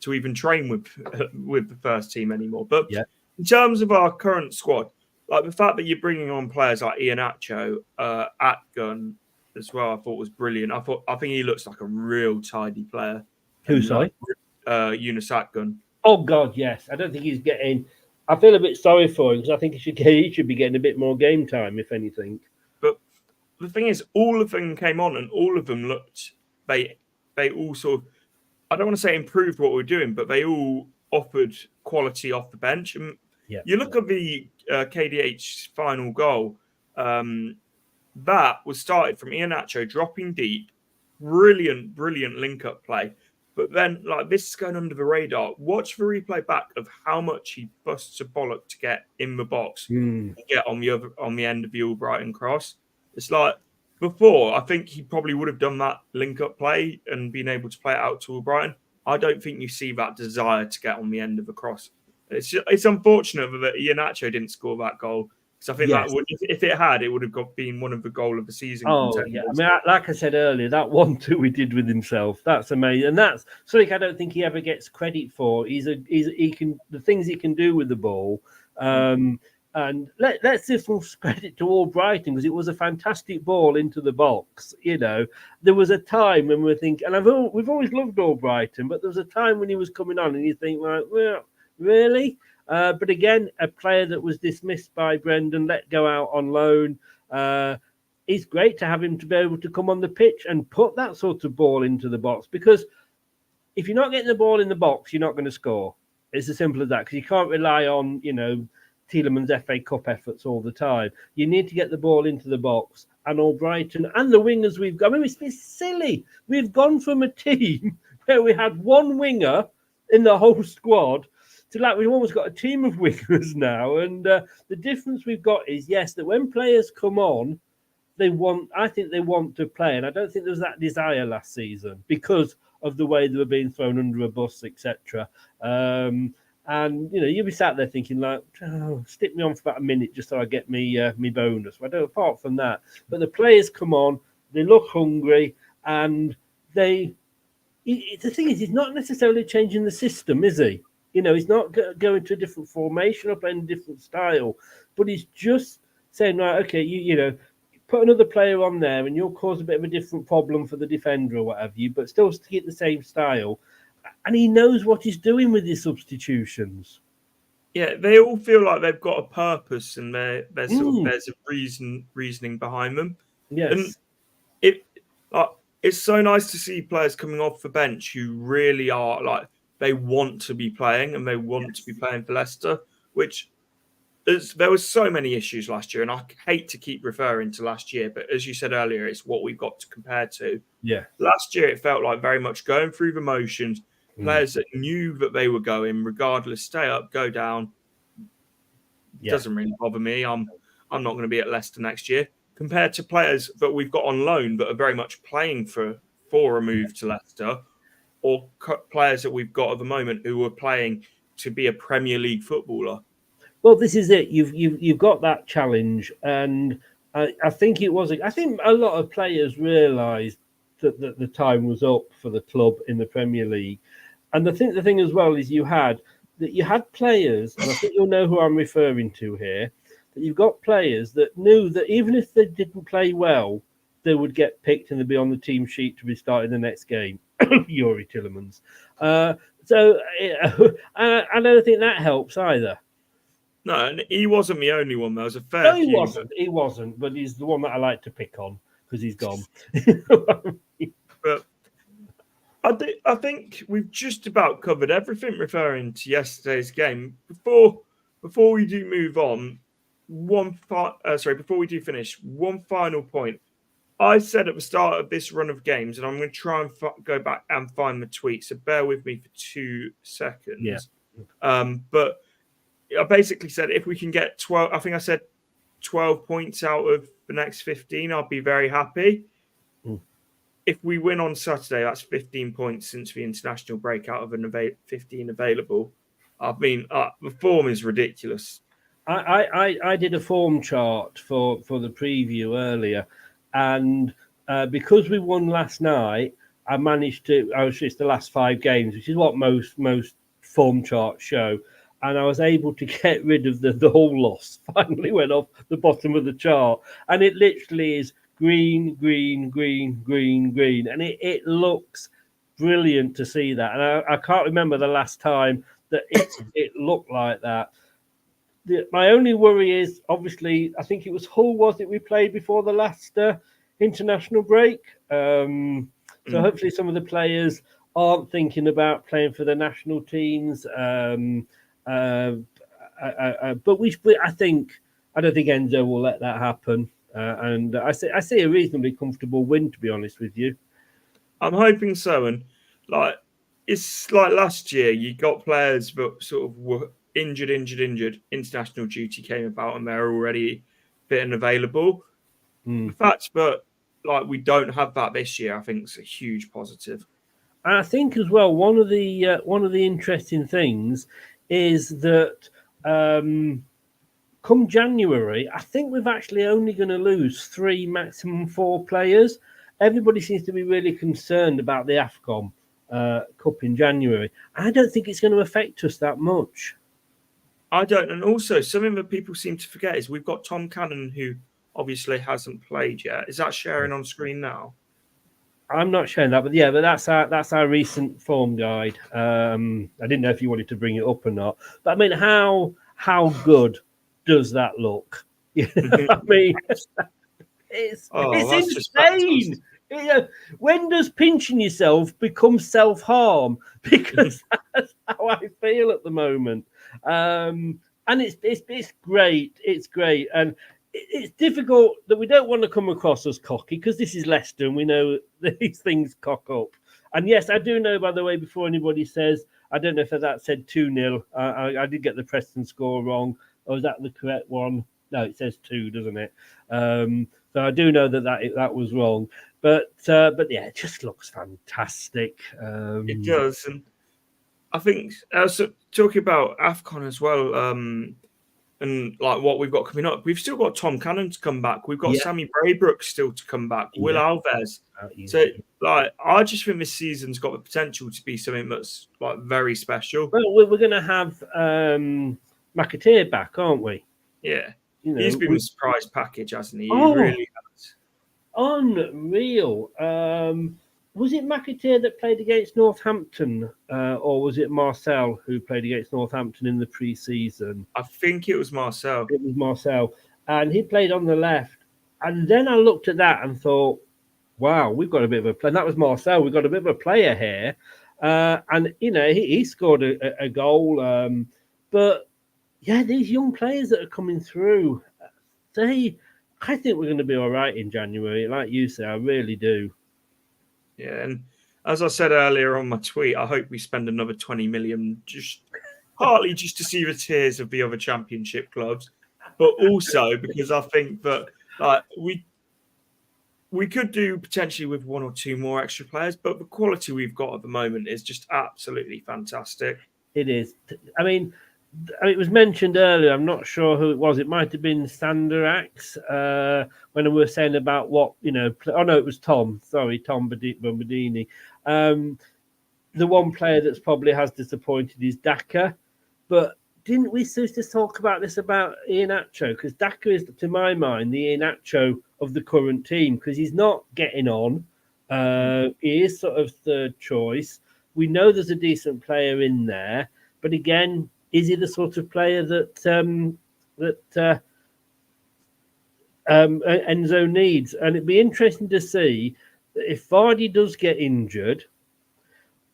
to even train with the first team anymore. But in terms of our current squad, like the fact that you're bringing on players like Iheanacho, Atgun as well, I thought was brilliant. I think he looks like a real tidy player. Who, sorry? Yunus Atgun. Oh God, yes. I don't think he's getting. I feel a bit sorry for him because I think he should be getting a bit more game time, if anything. But the thing is, all of them came on, and all of them looked. They all sort of. I don't want to say improved what we're doing, but they all offered quality off the bench. And you look at the KDH final goal. That was started from Iheanacho dropping deep, brilliant link-up play. But then, this is going under the radar. Watch the replay back of how much he busts a bollock to get in the box, and get on the end of the Albrighton cross. It's like before. I think he probably would have done that link-up play and been able to play it out to Albrighton. I don't think you see that desire to get on the end of a cross. It's unfortunate that Iheanacho didn't score that goal, because I think that would, if it had, it would have been one of the goal of the season. Oh yeah, I mean, like I said earlier, that 1-2 he did with himself, that's amazing, and that's something I don't think he ever gets credit for. He can, the things he can do with the ball. And let's give some credit to Albrighton, because it was a fantastic ball into the box. You know, there was a time when we think, and we've always loved Albrighton, but there was a time when he was coming on, and you think, like, well, really? But again, a player that was dismissed by Brendan, let go out on loan. It's great to have him to be able to come on the pitch and put that sort of ball into the box, because if you're not getting the ball in the box, you're not going to score. It's as simple as that, because you can't rely on, you know, Tielemans' FA Cup efforts all the time. You need to get the ball into the box. And Albrighton and the wingers we've got, I mean, it's silly. We've gone from a team where we had one winger in the whole squad to, like, we've almost got a team of wingers now. And the difference we've got is, yes, that when players come on, I think they want to play. And I don't think there was that desire last season because of the way they were being thrown under a bus, etc. And, you know, you'll be sat there thinking, like, oh, stick me on for about a minute just so I get me bonus. I don't, apart from that. But the players come on, they look hungry, and the thing is, he's not necessarily changing the system, is he? You know, he's not going to a different formation or playing a different style, but he's just saying, right, okay, you know, put another player on there and you'll cause a bit of a different problem for the defender or whatever you, but still keep the same style. And he knows what he's doing with his substitutions. Yeah, they all feel like they've got a purpose, and there's a reasoning behind them. Yes, and it's so nice to see players coming off the bench who really are, like, they want to be playing, and they want to be playing for Leicester. Which there was so many issues last year, and I hate to keep referring to last year, but as you said earlier, it's what we've got to compare to. Yeah, last year it felt like very much going through the motions. Players that knew that they were going, regardless, stay up, go down. Doesn't really bother me. I'm not going to be at Leicester next year. Compared to players that we've got on loan that are very much playing for a move to Leicester, or players that we've got at the moment who are playing to be a Premier League footballer. Well, this is it. You've got that challenge, and I think it was. I think a lot of players realised that the time was up for the club in the Premier League. And I think the thing as well is you had players, and I think you'll know who I'm referring to here, that you've got players that knew that even if they didn't play well, they would get picked and they'd be on the team sheet to be starting the next game. Youri Tielemans. So I don't think that helps either. No, and he wasn't the only one. There was a fair few. He wasn't, but he's the one that I like to pick on because he's gone. But I think we've just about covered everything referring to yesterday's game. Before we do move on, before we do finish, one final point. I said at the start of this run of games, and I'm going to try and go back and find the tweet, so bear with me for 2 seconds. Yeah. But I basically said if we can get 12, I think I said 12 points out of the next 15, I'll be very happy. If we win on Saturday, that's 15 points since the international break out of 15 available. I mean, the form is ridiculous. I did a form chart for the preview earlier, and because we won last night, I managed to. It's the last 5 games, which is what most form charts show, and I was able to get rid of the whole loss. Finally, went off the bottom of the chart, and it literally is green, green, green, green, green, and it looks brilliant to see that. And I can't remember the last time that it looked like that. My only worry is, obviously, I think it was Hull, was it, we played before the last international break. So hopefully some of the players aren't thinking about playing for the national teams. But I don't think Enzo will let that happen. And I see a reasonably comfortable win, to be honest with you. I'm hoping so. And it's like last year, you got players that sort of were injured. International duty came about, and they're already fit and available. The fact that we don't have that this year, I think, is a huge positive. I think as well, one of the interesting things is that come January, I think we're actually only going to lose 3, maximum 4 players. Everybody seems to be really concerned about the AFCON Cup in January. I don't think it's going to affect us that much. I don't. And also, something that people seem to forget is we've got Tom Cannon, who obviously hasn't played yet. Is that sharing on screen now? I'm not showing that, but yeah, but that's our recent form guide. I didn't know if you wanted to bring it up or not, but I mean, how good does that look? I mean, it's insane. When does pinching yourself become self-harm? Because that's how I feel at the moment. And it's great. It's great. And it's difficult that we don't want to come across as cocky because this is Leicester and we know these things cock up. And yes, I do know, by the way, before anybody says, I don't know if that said 2-0. I did get the Preston score wrong. Or is that the correct one? No, it says 2, doesn't it? So I do know that was wrong. But yeah, it just looks fantastic. It does. And I think talking about AFCON as well, and like what we've got coming up, we've still got Tom Cannon to come back. We've got Sammy Braybrook still to come back. Will Alves. So like, I just think this season's got the potential to be something that's like very special. Well, we're going to have McAteer back, aren't we? Yeah, he's been a surprise package, hasn't he? He really has. Unreal. Was it McAteer that played against Northampton, or was it Marcel who played against Northampton in the pre-season? I think it was Marcel. It was Marcel, and he played on the left. And then I looked at that and thought, wow, we've got a bit of a play. And that was Marcel. We've got a bit of a player here. And, he scored a goal. But, yeah, these young players that are coming through, I think we're going to be all right in January. Like you say, I really do. Yeah, and as I said earlier on my tweet, I hope we spend another 20 million, partly just to see the tears of the other championship clubs, but also because I think that like we could do potentially with 1 or 2 more extra players, but the quality we've got at the moment is just absolutely fantastic. It is. I mean, it was mentioned earlier. I'm not sure who it was. It might have been Sanderax when we were saying about what Oh no, it was Tom. Sorry, Tom Bombadini. The one player that's probably has disappointed is Daka, but didn't we just talk about this about Iheanacho? Because Daka is, to my mind, the Iheanacho of the current team because he's not getting on. He is sort of third choice. We know there's a decent player in there, but again, is he the sort of player that Enzo needs? And it'd be interesting to see if Vardy does get injured,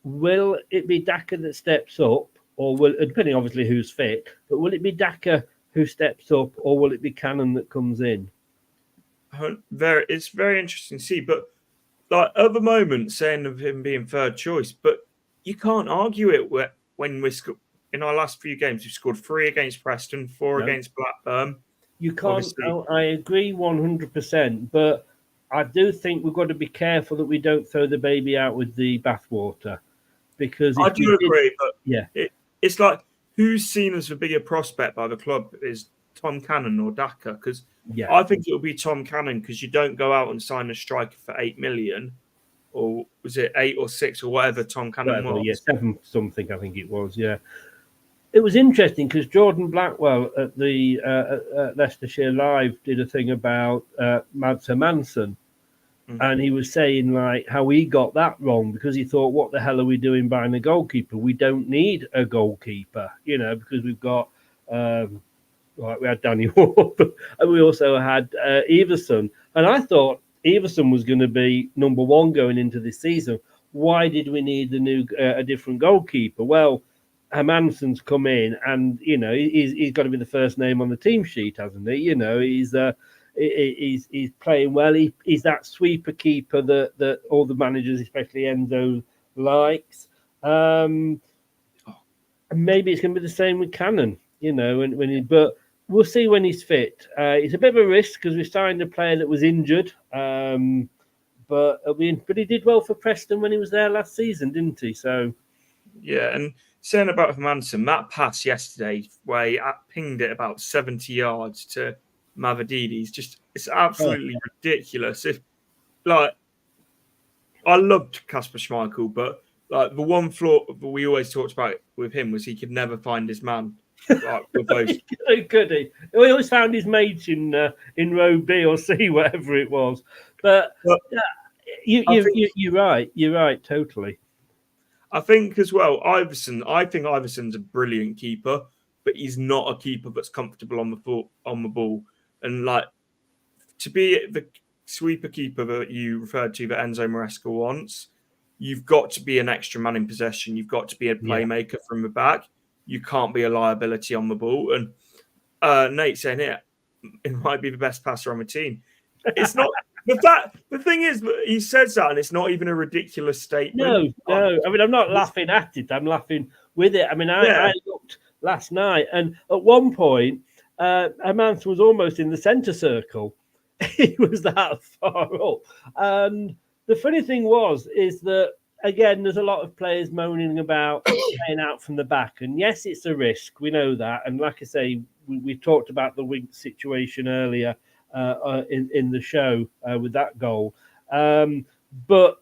will it be Daka that steps up, or will, depending obviously who's fit, but will it be Daka who steps up, or will it be Cannon that comes in? It's very interesting to see, but like at the moment, saying of him being third choice, but you can't argue it when we're in our last few games, we've scored 3 against Preston, 4 against Blackburn. You can't. I agree 100%, but I do think we've got to be careful that we don't throw the baby out with the bathwater. Because I do agree, but it's like who's seen as the bigger prospect by the club is Tom Cannon or Daka? Because I think it'll be Tom Cannon because you don't go out and sign a striker for 8 million. Or was it 8 or 6 or whatever Tom Cannon was? Yeah, 7 something, I think it was, yeah. It was interesting because Jordan Blackwell at the Leicestershire Live did a thing about Mads Hermansen. And he was saying like how he got that wrong because he thought, what the hell are we doing buying a goalkeeper? We don't need a goalkeeper, because we've got, we had Danny Ward, and we also had Everson. And I thought Everson was going to be number 1 going into this season. Why did we need a different goalkeeper? Well, Hermansen's come in, and he's got to be the first name on the team sheet, hasn't he? He's playing well. He's that sweeper keeper that all the managers, especially Enzo, likes. And maybe it's going to be the same with Cannon, but we'll see when he's fit. It's a bit of a risk because we signed a player that was injured. But he did well for Preston when he was there last season, didn't he? So yeah, and saying about Hermansen, that pass yesterday where he pinged it about 70 yards to Mavropanos, it's absolutely ridiculous. Like, I loved Kasper Schmeichel, but like the one flaw we always talked about with him was he could never find his man. Like with those, could he? He always found his mates in row B or C, whatever it was. But you're right. You're right, totally. I think as well, Iversen. I think Iverson's a brilliant keeper, but he's not a keeper that's comfortable on the ball. And like to be the sweeper keeper that you referred to that Enzo Maresca wants, you've got to be an extra man in possession. You've got to be a playmaker from the back. You can't be a liability on the ball. And Nate saying it might be the best passer on the team. It's not. The thing is, he says that, and it's not even a ridiculous statement. No. I mean, I'm not laughing at it. I'm laughing with it. I mean, I looked last night, and at one point, Hermansen was almost in the centre circle. He was that far up. And the funny thing is that, again, there's a lot of players moaning about playing out from the back. And yes, it's a risk. We know that. And like I say, we talked about the Wink situation earlier in the show with that goal. But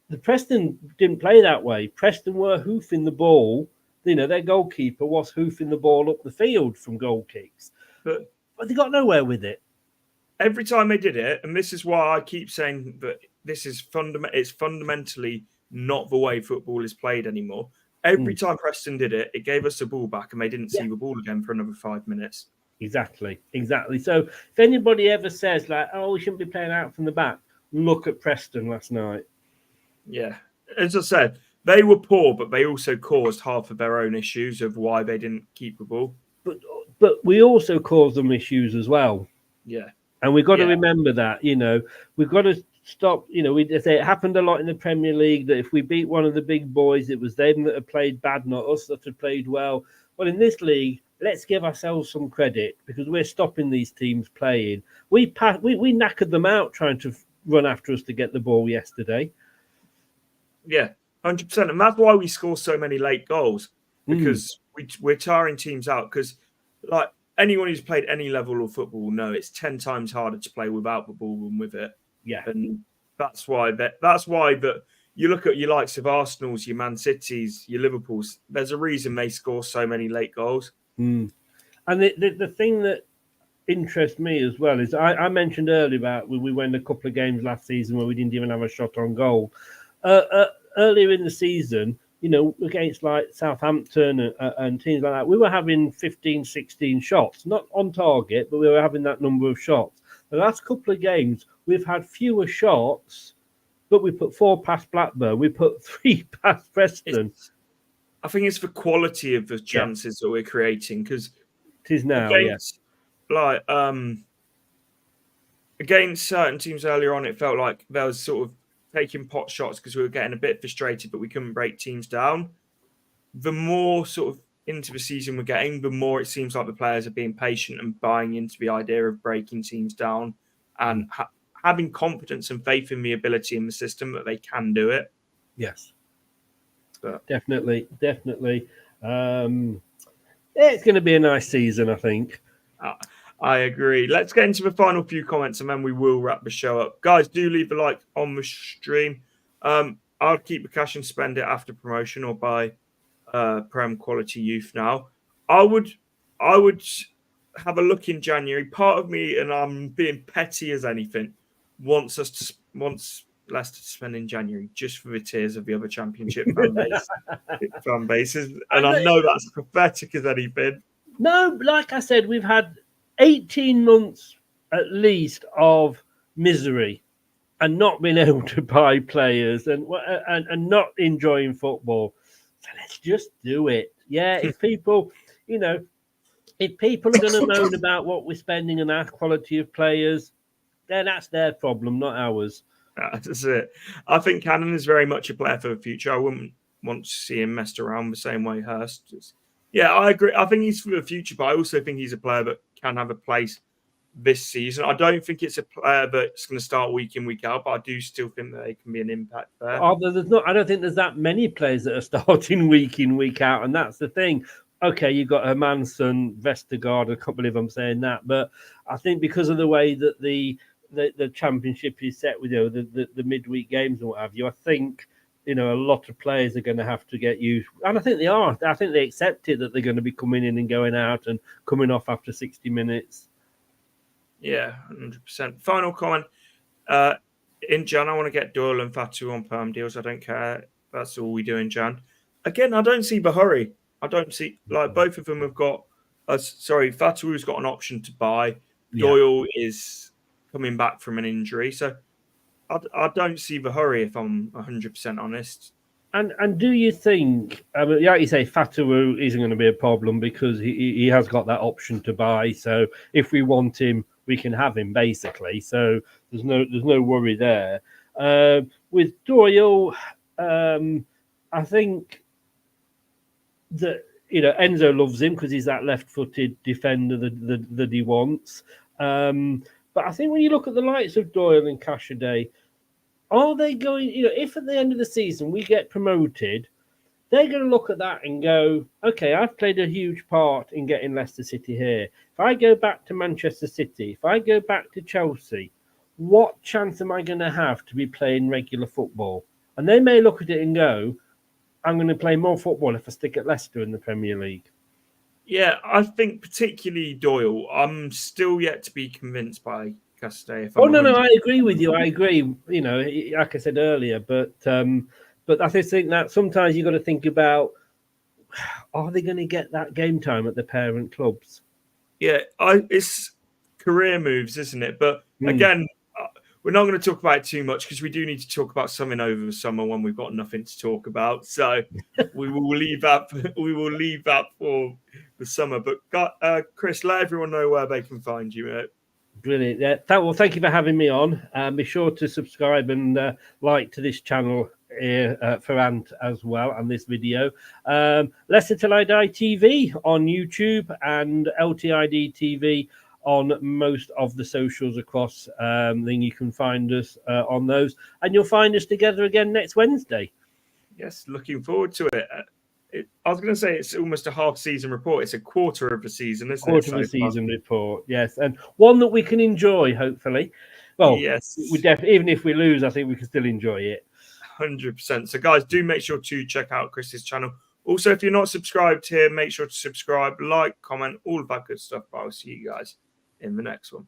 the Preston didn't play that way. Preston were hoofing the ball. You know, their goalkeeper was hoofing the ball up the field from goal kicks. But they got nowhere with it. Every time they did it, and this is why I keep saying that this is it's fundamentally not the way football is played anymore. Every time Preston did it, it gave us the ball back, and they didn't see the ball again for another 5 minutes. Exactly. So if anybody ever says like, "Oh, we shouldn't be playing out from the back," look at Preston last night. Yeah, as I said, they were poor, but they also caused half of their own issues of why they didn't keep the ball. But we also caused them issues as well. Yeah. And we've got to remember that, we've got to stop, it happened a lot in the Premier League that if we beat one of the big boys, it was them that had played bad, not us that had played well. Well, in this league, let's give ourselves some credit because we're stopping these teams playing. We knackered them out trying to run after us to get the ball yesterday. Yeah, 100%. And that's why we score so many late goals because we're tiring teams out because, like, anyone who's played any level of football will know it's 10 times harder to play without the ball than with it. Yeah. And that's why you look at your likes of Arsenal's, your Man City's, your Liverpool's, there's a reason they score so many late goals. And the thing that interests me as well is I mentioned earlier about we won a couple of games last season where we didn't even have a shot on goal. Earlier in the season, against like Southampton and teams like that, we were having 15, 16 shots, not on target, but we were having that number of shots. The last couple of games, we've had fewer shots, but we put 4 past Blackburn, we put 3 past Preston. I think it's the quality of the chances that we're creating because it is now, against certain teams earlier on, it felt like there was sort of taking pot shots because we were getting a bit frustrated, but we couldn't break teams down. The more sort of into the season we're getting, the more it seems like the players are being patient and buying into the idea of breaking teams down and having confidence and faith in the ability in the system that they can do it. Yes, definitely. It's going to be a nice season, I think. I agree. Let's get into the final few comments and then we will wrap the show up. Guys, do leave a like on the stream. I'll keep the cash and spend it after promotion or buy Prem quality youth now. I would have a look in January. Part of me, and I'm being petty as anything, wants Leicester to spend in January just for the tears of the other Championship fan bases. And I know that's pathetic as anything. No, like I said, we've had 18 months at least of misery and not being able to buy players and not enjoying football. So let's just do it. Yeah, if people are going to moan about what we're spending and our quality of players, then that's their problem, not ours. That's it. I think Cannon is very much a player for the future. I wouldn't want to see him messed around the same way Hurst is. Yeah, I agree. I think he's for the future, but I also think he's a player that can have a place this season. I don't think it's a player that's going to start week in, week out, but I do still think that they can be an impact there. There's not. I don't think there's that many players that are starting week in, week out, and that's the thing. Okay, you've got Hermansen, Vestergaard. I can't believe I'm saying that, but I think because of the way that the championship is set with the midweek games and what have you, I think a lot of players are going to have to get used, and I think they are. I think they accepted that they're going to be coming in and going out and coming off after 60 minutes. Yeah, 100%. Final comment. In Jan, I want to get Doyle and Fatu on perm deals. I don't care. That's all we do in Jan. Again, I don't see Bahuri. I don't see, like, both of them have got, Fatu's got an option to buy. Yeah. Doyle is coming back from an injury. So I don't see Bahuri, if I'm 100% honest. And do you think, like you say, Fatu isn't going to be a problem because he has got that option to buy. So if we want him, we can have him basically. So there's no worry there. With Doyle, I think that Enzo loves him because he's that left-footed defender that he wants. But I think when you look at the likes of Doyle and Cashaday, are they going, if at the end of the season we get promoted, they're going to look at that and go, okay, I've played a huge part in getting Leicester City here. If I go back to Manchester City, if I go back to Chelsea, what chance am I going to have to be playing regular football? And they may look at it and go, I'm going to play more football if I stick at Leicester in the Premier League. Yeah, I think particularly Doyle, I'm still yet to be convinced by Cashaday. No, I agree with you. I agree. Like I said earlier, but I just think that sometimes you've got to think about, are they going to get that game time at the parent clubs? Yeah, it's career moves, isn't it? But again, we're not going to talk about it too much because we do need to talk about something over the summer when we've got nothing to talk about. So we will leave that. We will leave that for the summer. But Chris, let everyone know where they can find you, mate. Brilliant. Yeah. Well, thank you for having me on. Be sure to subscribe and like to this channel for Ant as well, and this video. Leicester Till I Die TV on YouTube and LTID TV on most of the socials across. Then you can find us on those, and you'll find us together again next Wednesday. Yes, looking forward to it. I was going to say it's almost a half-season report. It's a quarter of the season, isn't it? Quarter of the season report, yes, and one that we can enjoy, hopefully. Well, yes, we definitely, even if we lose, I think we can still enjoy it. 100%. So, guys, do make sure to check out Chris's channel. Also, if you're not subscribed here, make sure to subscribe, like, comment, all of that good stuff. But I'll see you guys in the next one.